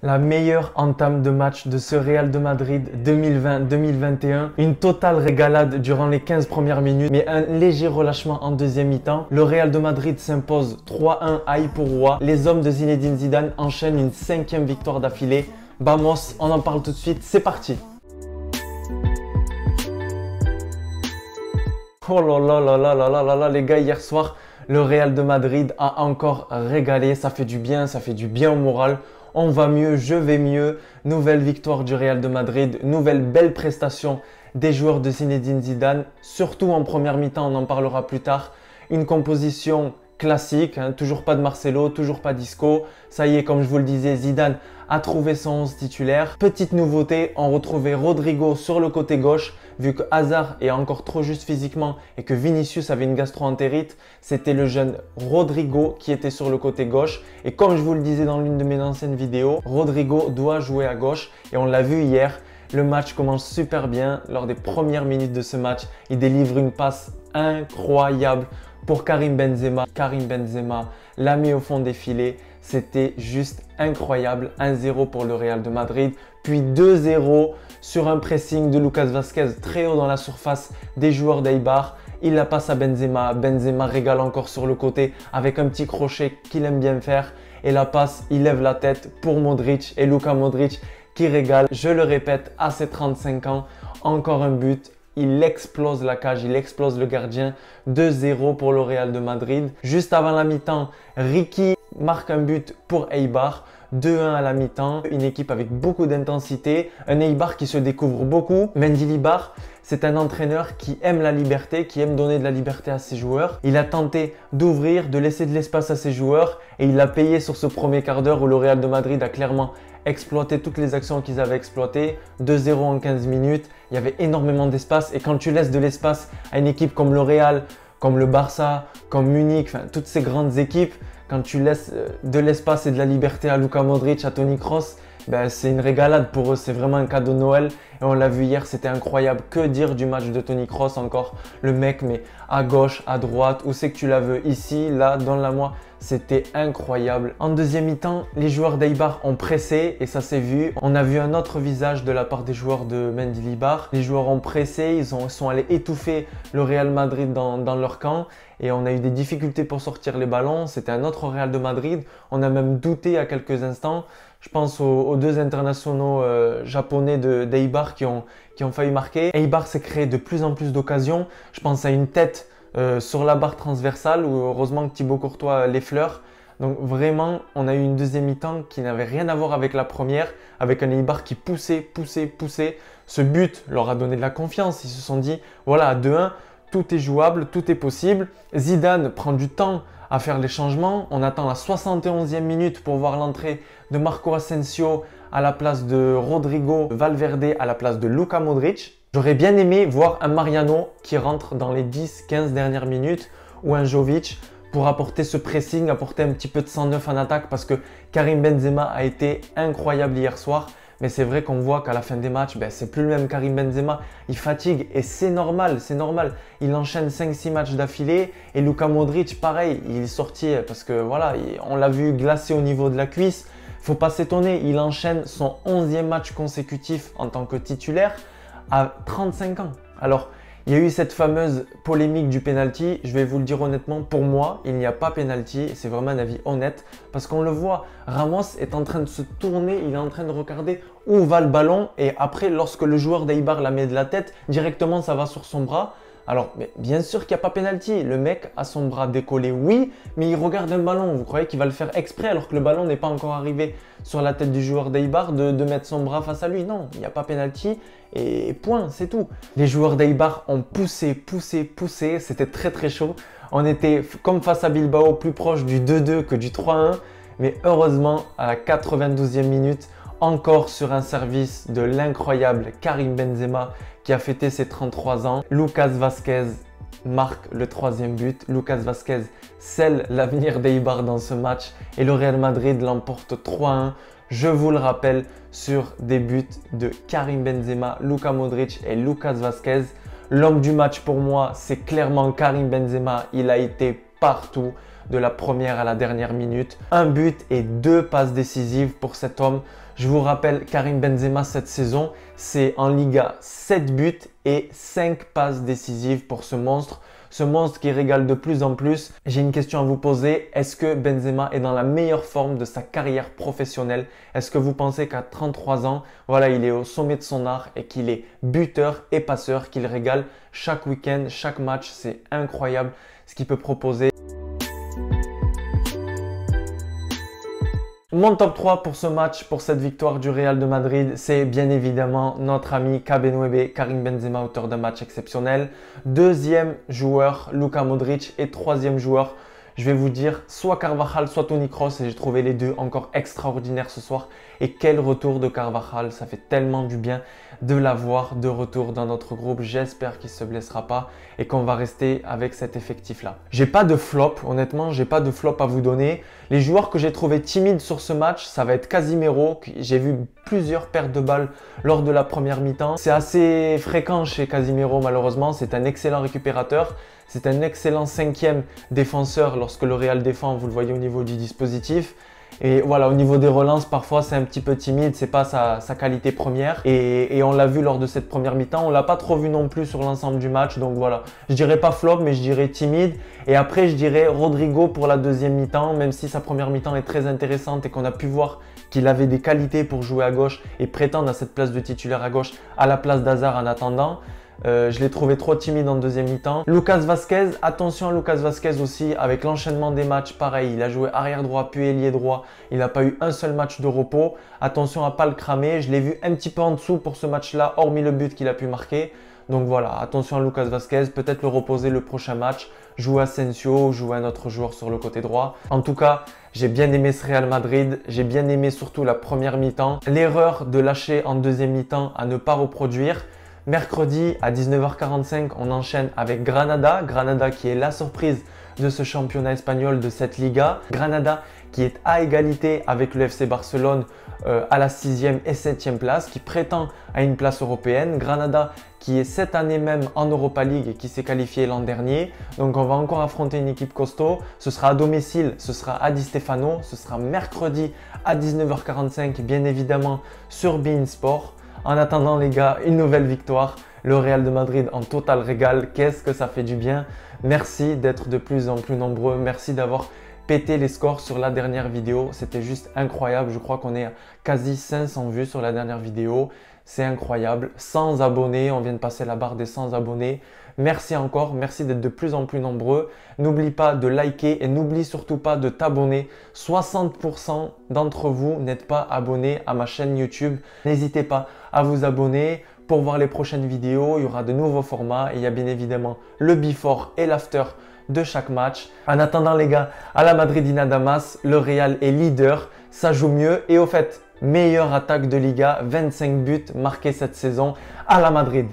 La meilleure entame de match de ce Real de Madrid 2020-2021. Une totale régalade durant les 15 premières minutes, mais un léger relâchement en deuxième mi-temps. Le Real de Madrid s'impose 3-1 à Ipurúa. Les hommes de Zinedine Zidane enchaînent une 5e victoire d'affilée. Vamos, on en parle tout de suite, c'est parti! Oh là là là là là là là là les gars, hier soir, le Real de Madrid a encore régalé. Ça fait du bien au moral. On va mieux, je vais mieux. Nouvelle victoire du Real de Madrid, nouvelle belle prestation des joueurs de Zinedine Zidane. Surtout en première mi-temps, on en parlera plus tard. Une composition classique, hein, toujours pas de Marcelo, toujours pas d'Isco. Ça y est, comme je vous le disais, Zidane a trouvé son 11 titulaire. Petite nouveauté, on retrouvait Rodrigo sur le côté gauche. Vu que Hazard est encore trop juste physiquement et que Vinicius avait une gastro-entérite, c'était le jeune Rodrigo qui était sur le côté gauche. Et comme je vous le disais dans l'une de mes anciennes vidéos, Rodrigo doit jouer à gauche et on l'a vu hier. Le match commence super bien. Lors des premières minutes de ce match, il délivre une passe incroyable pour Karim Benzema. Karim Benzema l'a mis au fond des filets. C'était juste incroyable. 1-0 pour le Real de Madrid, puis 2-0 sur un pressing de Lucas Vázquez très haut dans la surface des joueurs d'Eibar. Il la passe à Benzema. Benzema régale encore sur le côté avec un petit crochet qu'il aime bien faire. Et la passe, il lève la tête pour Modric et Luka Modric qui régale. Je le répète, à ses 35 ans, encore un but. Il explose la cage, il explose le gardien. 2-0 pour le Real de Madrid. Juste avant la mi-temps, Ricky marque un but pour Eibar. 2-1 à la mi-temps, une équipe avec beaucoup d'intensité, un Eibar qui se découvre beaucoup. Mendilibar, c'est un entraîneur qui aime la liberté, qui aime donner de la liberté à ses joueurs. Il a tenté d'ouvrir, de laisser de l'espace à ses joueurs et il a payé sur ce premier quart d'heure où le Real de Madrid a clairement exploité toutes les actions qu'ils avaient exploitées. 2-0 en 15 minutes, il y avait énormément d'espace et quand tu laisses de l'espace à une équipe comme le Real, comme le Barça, comme Munich, enfin toutes ces grandes équipes, quand tu laisses de l'espace et de la liberté à Luka Modric, à Toni Kroos, ben, c'est une régalade pour eux, c'est vraiment un cadeau de Noël. Et on l'a vu hier, c'était incroyable. Que dire du match de Toni Kroos encore? Le mec, mais à gauche, à droite, où c'est que tu la veux? Ici, là, donne-la moi. C'était incroyable. En deuxième mi-temps, les joueurs d'Eibar ont pressé et ça s'est vu. On a vu un autre visage de la part des joueurs de Mendilibar. Les joueurs ont pressé, ils sont allés étouffer le Real Madrid dans leur camp. Et on a eu des difficultés pour sortir les ballons. C'était un autre Real de Madrid. On a même douté à quelques instants. Je pense aux deux internationaux japonais d'Eibar qui ont failli marquer. Eibar s'est créé de plus en plus d'occasions. Je pense à une tête sur la barre transversale où heureusement que Thibaut Courtois l'effleure. Donc vraiment, on a eu une deuxième mi-temps qui n'avait rien à voir avec la première, avec un Eibar qui poussait. Ce but leur a donné de la confiance. Ils se sont dit, voilà, à 2-1, tout est jouable, tout est possible. Zidane prend du temps à faire les changements. On attend la 71e minute pour voir l'entrée de Marco Asensio à la place de Rodrigo, Valverde à la place de Luka Modric. J'aurais bien aimé voir un Mariano qui rentre dans les 10-15 dernières minutes ou un Jovic pour apporter ce pressing, apporter un petit peu de 109 en attaque parce que Karim Benzema a été incroyable hier soir. Mais c'est vrai qu'on voit qu'à la fin des matchs, c'est plus le même Karim Benzema. Il fatigue et c'est normal, c'est normal. Il enchaîne 5-6 matchs d'affilée et Luka Modric, pareil, il est sorti parce que voilà, on l'a vu glacé au niveau de la cuisse. Faut pas s'étonner, il enchaîne son 11e match consécutif en tant que titulaire à 35 ans. Alors, il y a eu cette fameuse polémique du penalty. Je vais vous le dire honnêtement, pour moi, il n'y a pas penalty. C'est vraiment un avis honnête parce qu'on le voit. Ramos est en train de se tourner, il est en train de regarder où va le ballon. Et après, lorsque le joueur d'Eibar la met de la tête, directement, ça va sur son bras. Alors, mais bien sûr qu'il n'y a pas penalty. Le mec a son bras décollé, oui, mais il regarde un ballon. Vous croyez qu'il va le faire exprès alors que le ballon n'est pas encore arrivé sur la tête du joueur d'Eibar de mettre son bras face à lui? Non, il n'y a pas penalty et point, c'est tout. Les joueurs d'Eibar ont poussé. C'était très chaud. On était comme face à Bilbao, plus proche du 2-2 que du 3-1. Mais heureusement, à la 92e minute, encore sur un service de l'incroyable Karim Benzema qui a fêté ses 33 ans, Lucas Vázquez marque le 3e but. Lucas Vázquez scelle l'avenir d'Eibar dans ce match et le Real Madrid l'emporte 3-1. Je vous le rappelle, sur des buts de Karim Benzema, Luka Modric et Lucas Vázquez. L'homme du match pour moi, c'est clairement Karim Benzema. Il a été partout. de la première à la dernière minute. Un but et 2 passes décisives pour cet homme. Je vous rappelle, Karim Benzema cette saison, c'est en Liga 7 buts et 5 passes décisives pour ce monstre. Ce monstre qui régale de plus en plus. J'ai une question à vous poser. Est-ce que Benzema est dans la meilleure forme de sa carrière professionnelle? Est-ce que vous pensez qu'à 33 ans, voilà, il est au sommet de son art et qu'il est buteur et passeur, qu'il régale chaque week-end, chaque match? C'est incroyable ce qu'il peut proposer. Mon top 3 pour ce match, pour cette victoire du Real de Madrid, c'est bien évidemment notre ami Kabenwebe, Karim Benzema, auteur d'un match exceptionnel. Deuxième joueur, Luka Modric. Et troisième joueur, je vais vous dire, soit Carvajal, soit Toni Kroos. Et j'ai trouvé les deux encore extraordinaires ce soir. Et quel retour de Carvajal, ça fait tellement du bien de l'avoir de retour dans notre groupe. J'espère qu'il ne se blessera pas et qu'on va rester avec cet effectif-là. J'ai pas de flop, honnêtement, j'ai pas de flop à vous donner. Les joueurs que j'ai trouvé timides sur ce match, ça va être Casimiro. J'ai vu plusieurs pertes de balles lors de la première mi-temps. C'est assez fréquent chez Casimiro malheureusement. C'est un excellent récupérateur. C'est un excellent 5e défenseur lorsque le Real défend, vous le voyez au niveau du dispositif. Et voilà, au niveau des relances, parfois c'est un petit peu timide, c'est pas sa qualité première. Et on l'a vu lors de cette première mi-temps, on l'a pas trop vu non plus sur l'ensemble du match. Donc voilà, je dirais pas flop, mais je dirais timide. Et après, je dirais Rodrigo pour la deuxième mi-temps, même si sa première mi-temps est très intéressante et qu'on a pu voir qu'il avait des qualités pour jouer à gauche et prétendre à cette place de titulaire à gauche à la place d'Hazard en attendant. Je l'ai trouvé trop timide en deuxième mi-temps. Lucas Vazquez, attention à Lucas Vazquez aussi avec l'enchaînement des matchs. Pareil, il a joué arrière droit puis ailier droit. Il n'a pas eu un seul match de repos. Attention à ne pas le cramer. Je l'ai vu un petit peu en dessous pour ce match-là, hormis le but qu'il a pu marquer. Donc voilà, attention à Lucas Vazquez. Peut-être le reposer le prochain match. Jouer Asensio, jouer un autre joueur sur le côté droit. En tout cas, j'ai bien aimé ce Real Madrid. J'ai bien aimé surtout la première mi-temps. L'erreur de lâcher en deuxième mi-temps à ne pas reproduire. Mercredi à 19h45, on enchaîne avec Granada. Granada qui est la surprise de ce championnat espagnol, de cette Liga. Granada qui est à égalité avec le FC Barcelone à la 6e et 7e place, qui prétend à une place européenne. Granada qui est cette année même en Europa League et qui s'est qualifié l'an dernier. Donc on va encore affronter une équipe costaud. Ce sera à domicile, ce sera à Di Stefano. Ce sera mercredi à 19h45, bien évidemment sur beIN Sport. En attendant les gars, une nouvelle victoire. Le Real de Madrid en total régal. Qu'est-ce que ça fait du bien. Merci d'être de plus en plus nombreux. Merci d'avoir pété les scores sur la dernière vidéo. C'était juste incroyable. Je crois qu'on est à quasi 500 vues sur la dernière vidéo. C'est incroyable. 100 abonnés. On vient de passer la barre des 100 abonnés. Merci encore. Merci d'être de plus en plus nombreux. N'oublie pas de liker et n'oublie surtout pas de t'abonner. 60% d'entre vous n'êtes pas abonnés à ma chaîne YouTube. N'hésitez pas à vous abonner pour voir les prochaines vidéos. Il y aura de nouveaux formats et il y a bien évidemment le before et l'after de chaque match. En attendant les gars, à la Madridina Damas, le Real est leader. Ça joue mieux et au fait, meilleure attaque de Liga, 25 buts marqués cette saison à la Madrid.